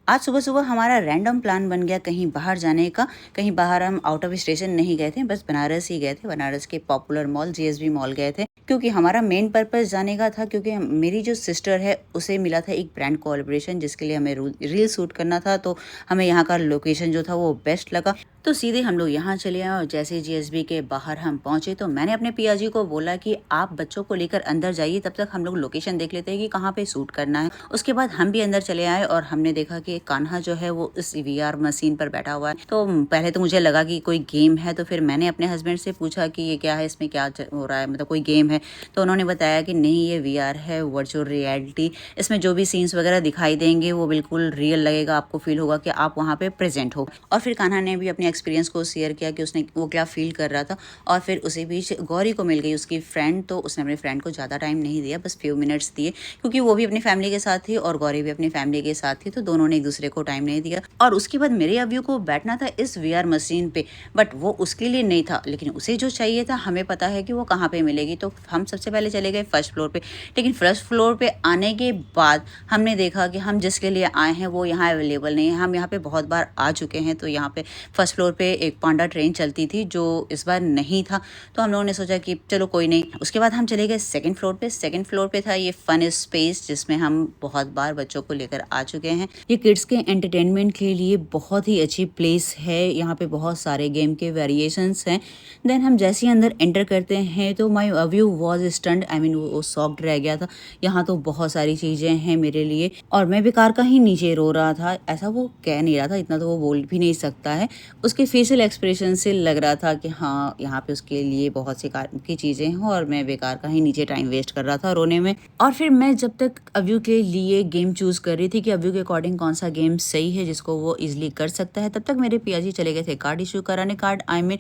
आज सुबह-सुबह हमारा रैंडम प्लान बन गया कहीं बाहर जाने का। कहीं बाहर हम आउट ऑफ स्टेशन नहीं गए थे, बस बनारस ही गए थे। बनारस के पॉपुलर मॉल जीएसबी मॉल गए थे, क्योंकि हमारा मेन पर्पस जाने का था, क्योंकि मेरी जो सिस्टर है उसे मिला था एक ब्रांड कोलैबोरेशन जिसके लिए हमें रील शूट करना था। तो हमें यहाँ का लोकेशन जो था वो बेस्ट लगा, तो सीधे हम लोग यहाँ चले आए। और जैसे जीएसबी के बाहर हम पहुंचे तो मैंने अपने पिया जी को बोला कि आप बच्चों को लेकर अंदर जाइए, तब तक हम लोग लोकेशन देख लेते हैं कि कहाँ पे शूट करना है। उसके बाद हम भी अंदर चले आए और हमने देखा कि कान्हा जो है वो इस वीआर मशीन पर बैठा हुआ है। तो पहले तो मुझे लगा कि कोई गेम है, तो फिर मैंने अपने हस्बैंड से पूछा कि ये क्या है, इसमें क्या हो रहा है, मतलब कोई गेम है। तो उन्होंने बताया कि नहीं, ये वीआर है, वर्चुअल रियलिटी। इसमें जो भी सीन्स वगैरह दिखाई देंगे वो बिल्कुल रियल लगेगा, आपको फील होगा कि आप वहाँ पे प्रेजेंट हो। और फिर कान्हा ने भी अपने एक्सपीरियंस को शेयर किया कि उसने वो क्या फील कर रहा था। और फिर उसी बीच गौरी को मिल गई उसकी फ्रेंड, तो उसने अपने फ्रेंड को ज़्यादा टाइम नहीं दिया, बस फ्यू मिनट्स दिए, क्योंकि वो भी अपनी फैमिली के साथ थी और गौरी भी अपनी फैमिली के साथ थी, तो दोनों ने एक दूसरे को टाइम नहीं दिया। और उसके बाद मेरे अव्यू को बैठना था इस वीआर मशीन पे, बट वो उसके लिए नहीं था, लेकिन उसे जो चाहिए था हमें पता है कि वो कहाँ पे मिलेगी। तो हम सबसे पहले चले गए फर्स्ट फ्लोर पे। लेकिन फर्स्ट फ्लोर पे आने के बाद हमने देखा कि हम जिसके लिए आए हैं वो यहाँ अवेलेबल नहीं है। हम यहाँ पे बहुत बार आ चुके हैं, तो यहाँ पे फर्स्ट फ्लोर पे एक पांडा ट्रेन चलती थी जो इस बार नहीं था। तो हम लोगों ने सोचा कि चलो कोई नहीं। उसके बाद हम चले गए सेकंड फ्लोर पे। सेकंड फ्लोर पे था ये फन स्पेस, जिसमें हम बहुत बार बच्चों को लेकर आ चुके हैं। ये किड्स के एंटरटेनमेंट के लिए बहुत ही अच्छी प्लेस है। यहाँ पे बहुत सारे गेम के वेरिएशंस हैं। देन हम जैसे ही अंदर एंटर करते हैं तो my view was stunned, I mean वो शॉक्ड रह गया था। यहाँ तो बहुत सारी चीज़ें हैं मेरे लिए, और मैं बेकार का ही नीचे रो रहा था। ऐसा वो कह नहीं रहा था, इतना तो वो बोल भी नहीं सकता है। उसके फेशियल एक्सप्रेशन से लग रहा था कि हाँ, यहाँ पे उसके लिए बहुत सी की चीज़ें हैं और मैं बेकार का ही नीचे टाइम वेस्ट कर रहा था रोने में। और फिर मैं जब तक अव्यू के लिए गेम चूज़ कर रही थी कि अव्यू के अकॉर्डिंग कौन सा गेम सही है जिसको वो इजीली कर सकता है, तब तक मेरे पिया जी चले गए थे कार्ड इशू कराने। कार्ड आई मीन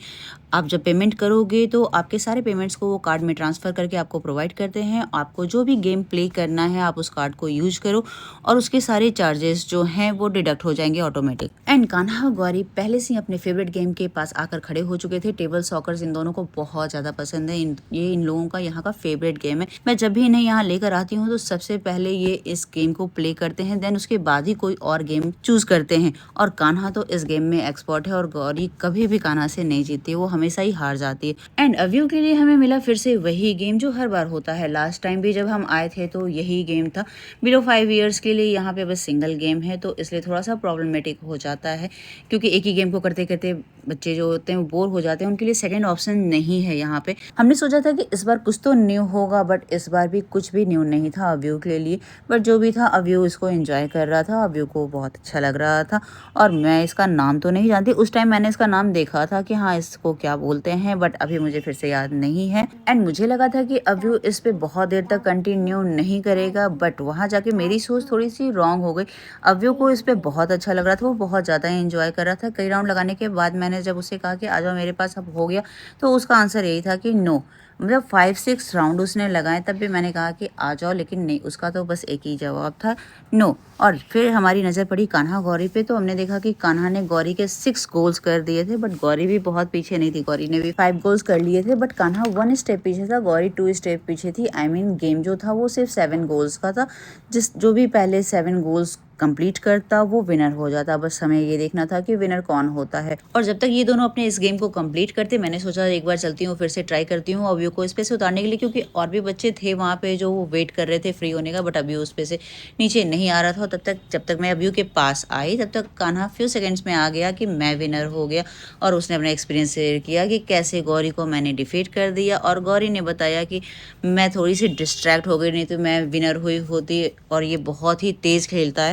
आप जब पेमेंट करोगे तो आपके सारे पेमेंट्स को वो कार्ड में ट्रांसफ़र करके आपको प्रोवाइड करते हैं। आपको जो भी गेम प्ले करना है आप उस कार्ड को यूज करो और उसके सारे चार्जेस जो हैं वो डिडक्ट हो जाएंगे ऑटोमेटिक। एंड कान्हा गौरी पहले से ही अपने फेवरेट गेम के पास आकर खड़े हो चुके थे। टेबल सॉकर्स इन दोनों को बहुत ज़्यादा पसंद है। ये इन लोगों का यहाँ का फेवरेट गेम है। मैं जब भी इन्हें यहाँ लेकर आती हूँ तो सबसे पहले ये इस गेम को प्ले करते हैं, देन उसके बाद ही कोई और गेम चूज करते हैं। और कान्हा तो इस गेम में एक्सपर्ट है और गौरी कभी भी कान्हा से नहीं जीतती, वो हमेशा ही हार जाती है। एंड अव्यू के लिए हमें मिला फिर से वही गेम जो हर बार होता है। लास्ट टाइम भी जब हम आए थे तो यही गेम था। बिलो 5 ईयर्स के लिए यहाँ पे बस सिंगल गेम है, तो इसलिए थोड़ा सा प्रॉब्लमेटिक हो जाता है, क्योंकि एक ही गेम को करते करते बच्चे जो होते हैं वो बोर हो जाते हैं। उनके लिए सेकंड ऑप्शन नहीं है यहाँ पे। हमने सोचा था कि इस बार कुछ तो न्यू होगा, बट इस बार भी कुछ भी न्यू नहीं था अव्यू के लिए। बट जो भी था अव्यू इसको एंजॉय कर रहा था, अव्यू को बहुत अच्छा लग रहा था। और मैं इसका नाम तो नहीं जानती, उस टाइम मैंने इसका नाम देखा था कि हाँ इसको क्या बोलते हैं, बट अभी मुझे फिर से याद नहीं है। एंड मुझे लगा था कि अव्यू इस पे बहुत देर तक कंटिन्यू नहीं करेगा, बट वहाँ जाके मेरी सोच थोड़ी सी रॉन्ग हो गई। अव्यू को इस पे बहुत अच्छा लग रहा था, वो बहुत ज़्यादा एंजॉय कर रहा था। कई राउंड लगाने के बाद मैंने जब उससे कहा कि आ जाओ मेरे पास, अब हो गया, तो उसका आंसर यही था कि नो। मतलब 5-6 राउंड उसने लगाए, तब भी मैंने कहा कि आ जाओ, लेकिन नहीं, उसका तो बस एक ही जवाब था, नो। और फिर हमारी नज़र पड़ी कान्हा गौरी पे, तो हमने देखा कि कान्हा ने गौरी के 6 गोल्स कर दिए थे, बट गौरी भी बहुत पीछे नहीं थी। गौरी ने भी 5 गोल्स कर लिए थे, बट कान्हा 1 स्टेप पीछे था, गौरी 2 स्टेप पीछे थी। आई मीन गेम जो था वो सिर्फ 7 गोल्स का था। जो भी पहले 7 गोल्स कंप्लीट करता वो विनर हो जाता। बस हमें ये देखना था कि विनर कौन होता है। और जब तक ये दोनों अपने इस गेम को कंप्लीट करते, मैंने सोचा एक बार चलती हूँ, फिर से ट्राई करती हूँ अव्यू को इस पे से उतारने के लिए, क्योंकि और भी बच्चे थे वहाँ पे जो वो वेट कर रहे थे फ्री होने का, बट अभी उस पे से नीचे नहीं आ रहा था। तब तक जब तक मैं अव्यू के पास आई, तब तक कान्हा फ्यू सेकेंड्स में आ गया कि मैं विनर हो गया। और उसने अपना एक्सपीरियंस शेयर किया कि कैसे गौरी को मैंने डिफीट कर दिया। और गौरी ने बताया कि मैं थोड़ी सी डिस्ट्रैक्ट हो गई, नहीं तो मैं विनर हुई होती। और ये बहुत ही तेज़ खेलता है।